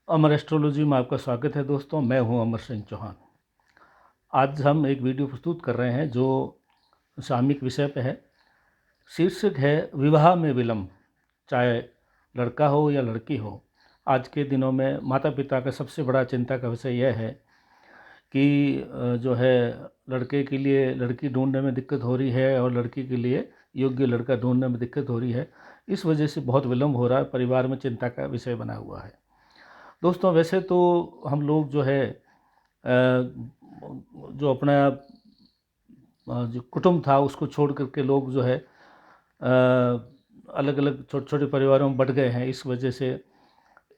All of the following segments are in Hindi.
अमर एस्ट्रोलॉजी में आपका स्वागत है दोस्तों। मैं हूं अमर सिंह चौहान। आज हम एक वीडियो प्रस्तुत कर रहे हैं जो सामयिक विषय पे है। शीर्षक है विवाह में विलम्ब, चाहे लड़का हो या लड़की हो। आज के दिनों में माता पिता का सबसे बड़ा चिंता का विषय यह है कि जो है लड़के के लिए लड़की ढूंढने में दिक्कत हो रही है और लड़की के लिए योग्य लड़का ढूंढने में दिक्कत हो रही है। इस वजह से बहुत विलम्ब हो रहा है, परिवार में चिंता का विषय बना हुआ है। दोस्तों, वैसे तो हम लोग जो है जो अपना जो कुटुंब था उसको छोड़ करके लोग जो है अलग अलग छोटे छोटे परिवारों में बँट गए हैं। इस वजह से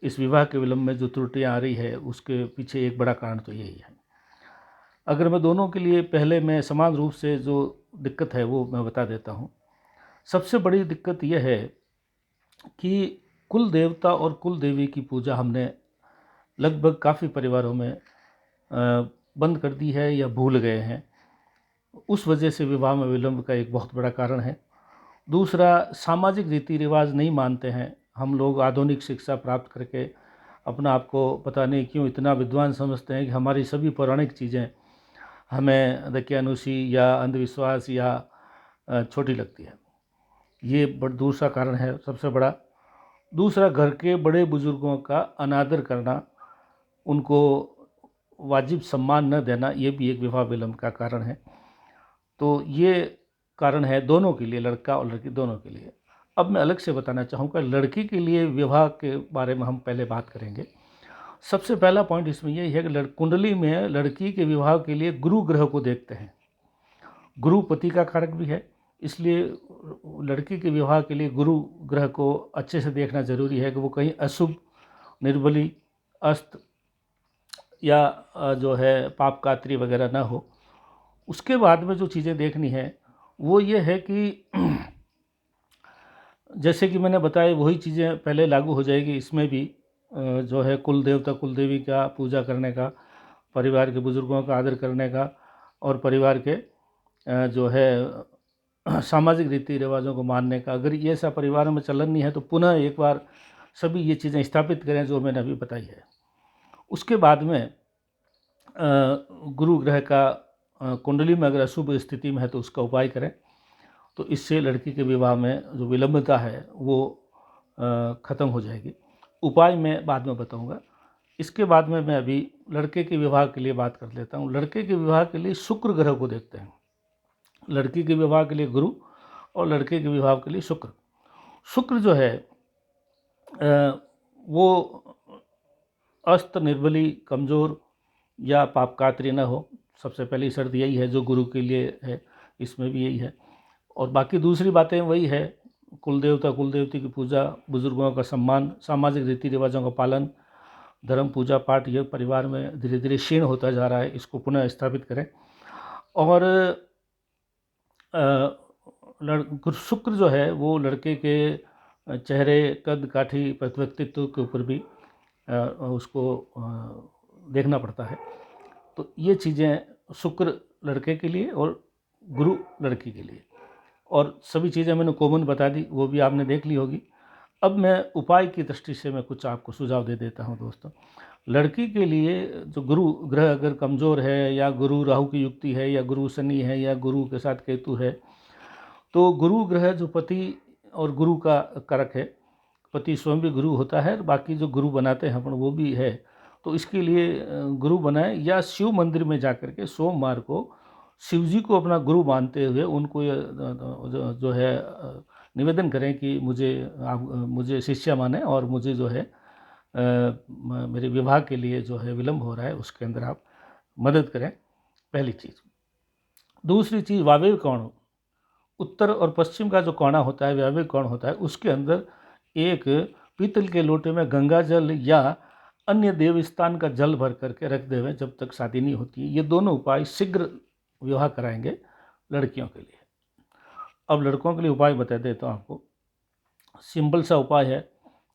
इस विवाह के विलम्ब में जो त्रुटियां आ रही है उसके पीछे एक बड़ा कारण तो यही है। अगर मैं दोनों के लिए पहले मैं समान रूप से जो दिक्कत है वो मैं बता देता हूँ। सबसे बड़ी दिक्कत यह है कि कुल देवता और कुल देवी की पूजा हमने लगभग काफ़ी परिवारों में बंद कर दी है या भूल गए हैं। उस वजह से विवाह में विलम्ब का एक बहुत बड़ा कारण है। दूसरा, सामाजिक रीति रिवाज नहीं मानते हैं। हम लोग आधुनिक शिक्षा प्राप्त करके अपना आप को पता नहीं क्यों इतना विद्वान समझते हैं कि हमारी सभी पौराणिक चीज़ें हमें दकियानुसी या अंधविश्वास या छोटी लगती है। ये दूसरा कारण है सबसे बड़ा। दूसरा, घर के बड़े बुजुर्गों का अनादर करना, उनको वाजिब सम्मान न देना, ये भी एक विवाह विलम्ब का कारण है। तो ये कारण है दोनों के लिए, लड़का और लड़की दोनों के लिए। अब मैं अलग से बताना चाहूँगा लड़की के लिए विवाह के बारे में हम पहले बात करेंगे। सबसे पहला पॉइंट इसमें यही है कि कुंडली में लड़की के विवाह के लिए गुरु ग्रह को देखते हैं। गुरु पति का कारक भी है, इसलिए लड़की के विवाह के लिए गुरु ग्रह को अच्छे से देखना जरूरी है कि वो कहीं अशुभ, निर्बली, अस्त या जो है पापकात्री वगैरह ना हो। उसके बाद में जो चीज़ें देखनी है वो ये है कि जैसे कि मैंने बताया वही चीज़ें पहले लागू हो जाएगी इसमें भी। जो है कुल देवता कुल देवी का पूजा करने का, परिवार के बुज़ुर्गों का आदर करने का और परिवार के जो है सामाजिक रीति रिवाजों को मानने का। अगर ये ऐसा परिवार में चलन नहीं है तो पुनः एक बार सभी ये चीज़ें स्थापित करें जो मैंने अभी बताई है। उसके बाद में गुरु ग्रह का कुंडली में अगर अशुभ स्थिति में है तो उसका उपाय करें, तो इससे लड़की के विवाह में जो विलंबता है वो ख़त्म हो जाएगी। उपाय मैं बाद में बताऊंगा। इसके बाद में मैं अभी लड़के के विवाह के लिए बात कर लेता हूँ। लड़के के विवाह के लिए शुक्र ग्रह को देखते हैं। लड़की के विवाह के लिए गुरु और लड़के के विवाह के लिए शुक्र। शुक्र जो है वो अस्त, निर्बली, कमज़ोर या पापकात्री न हो। सबसे पहली शर्त यही है जो गुरु के लिए है, इसमें भी यही है। और बाकी दूसरी बातें वही है, कुल देवता कुल देवती की पूजा, बुजुर्गों का सम्मान, सामाजिक रीति रिवाजों का पालन, धर्म पूजा पाठ, ये परिवार में धीरे धीरे क्षीण होता जा रहा है, इसको पुनः स्थापित करें। और शुक्र जो है वो लड़के के चेहरे, कद काठी, व्यक्तित्व के ऊपर भी उसको देखना पड़ता है। तो ये चीज़ें शुक्र लड़के के लिए और गुरु लड़की के लिए, और सभी चीज़ें मैंने कॉमन बता दी, वो भी आपने देख ली होगी। अब मैं उपाय की दृष्टि से मैं कुछ आपको सुझाव दे देता हूँ दोस्तों। लड़की के लिए जो गुरु ग्रह अगर कमज़ोर है या गुरु राहु की युक्ति है या गुरु शनि है या गुरु के साथ केतु है, तो गुरु ग्रह जो पति और गुरु का कारक है, पति स्वयं भी गुरु होता है, बाकी जो गुरु बनाते हैं अपन वो भी है। तो इसके लिए गुरु बनाए या शिव मंदिर में जाकर के सोमवार को शिव जी को अपना गुरु मानते हुए उनको जो है निवेदन करें कि मुझे शिष्य माने और मुझे जो है मेरे विवाह के लिए जो है विलम्ब हो रहा है उसके अंदर आप मदद करें, पहली चीज़। दूसरी चीज़, वायव्य कोण, उत्तर और पश्चिम का जो कोना होता है, वायव्य कोण होता है, उसके अंदर एक पीतल के लोटे में गंगा जल या अन्य देव स्थान का जल भर करके रख देवें जब तक शादी नहीं होती है। ये दोनों उपाय शीघ्र विवाह कराएंगे लड़कियों के लिए। अब लड़कों के लिए उपाय बता देता हूँ आपको। सिंपल सा उपाय है,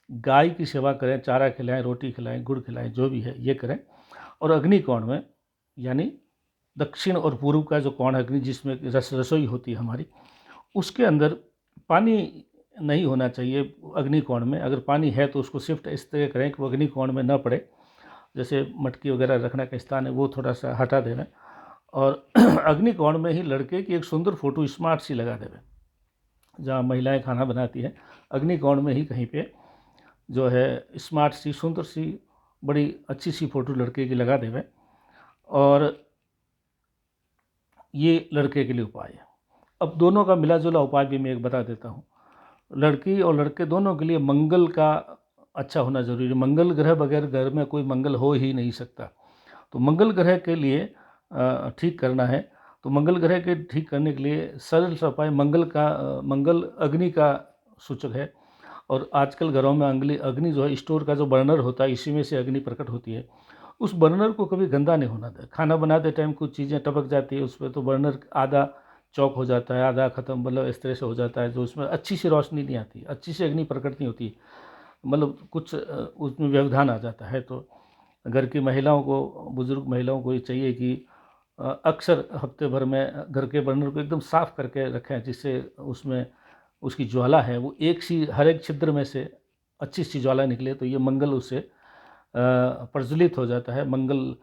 गाय की सेवा करें, चारा खिलाएं, रोटी खिलाएं, गुड़ खिलाएं, जो भी है ये करें। और अग्नि कोण में, यानी दक्षिण और पूर्व का जो कोण है अग्नि जिसमें रसोई होती है हमारी, उसके अंदर पानी नहीं होना चाहिए अग्निकोण में। अगर पानी है तो उसको शिफ्ट इस तरह करें कि वो अग्निकोण में ना पड़े। जैसे मटकी वगैरह रखने का स्थान है वो थोड़ा सा हटा देना, और अग्निकोण में ही लड़के की एक सुंदर फोटो स्मार्ट सी लगा देवे। जहाँ महिलाएं खाना बनाती हैं, अग्निकोण में ही कहीं पे जो है स्मार्ट सी, सुंदर सी, बड़ी अच्छी सी फोटो लड़के की लगा देवे। और ये लड़के के लिए उपाय है। अब दोनों का मिला जुला उपाय भी मैं एक बता देता हूँ। लड़की और लड़के दोनों के लिए मंगल का अच्छा होना जरूरी है। मंगल ग्रह बगैर घर में कोई मंगल हो ही नहीं सकता। तो मंगल ग्रह के लिए ठीक करना है, तो मंगल ग्रह के ठीक करने के लिए सरल सा उपाय, मंगल अग्नि का सूचक है। और आजकल घरों में अग्नि जो है, स्टोर का जो बर्नर होता है, इसी में से अग्नि प्रकट होती है। उस बर्नर को कभी गंदा नहीं होना दें। खाना बनाते टाइम कुछ चीज़ें टपक जाती है उस पर, तो बर्नर आधा चौक हो जाता है, आधा ख़त्म, मतलब इस तरह से हो जाता है, जो उसमें अच्छी सी रोशनी नहीं आती, अच्छी सी अग्नि प्रकट नहीं होती, मतलब कुछ उसमें व्यवधान आ जाता है। तो घर की महिलाओं को, बुज़ुर्ग महिलाओं को ये चाहिए कि अक्सर हफ्ते भर में घर के बर्नर को एकदम साफ़ करके रखें, जिससे उसमें उसकी ज्वाला है वो एक सी, हर एक छिद्र में से अच्छी सी ज्वाला निकले। तो ये मंगल उससे प्रज्वलित हो जाता है, मंगल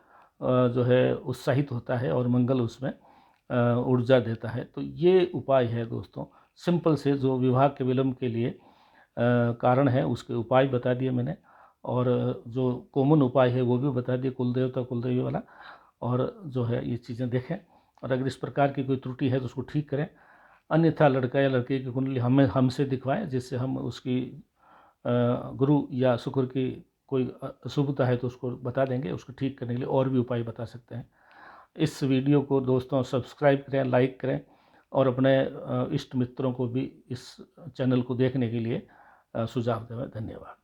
जो है उत्साहित होता है, और मंगल उसमें ऊर्जा देता है। तो ये उपाय है दोस्तों, सिंपल से, जो विवाह के विलम्ब के लिए कारण है उसके उपाय बता दिए मैंने, और जो कॉमन उपाय है वो भी बता दिए, कुल देवता कुलदेवी वाला। और जो है ये चीज़ें देखें, और अगर इस प्रकार की कोई त्रुटि है तो उसको ठीक करें। अन्यथा लड़का या लड़की की कुंडली हमसे दिखवाएं, जिससे हम उसकी गुरु या शुक्र की कोई अशुभता है तो उसको बता देंगे। उसको ठीक करने के लिए और भी उपाय बता सकते हैं। इस वीडियो को दोस्तों सब्सक्राइब करें, लाइक करें, और अपने इष्ट मित्रों को भी इस चैनल को देखने के लिए सुझाव दें। धन्यवाद।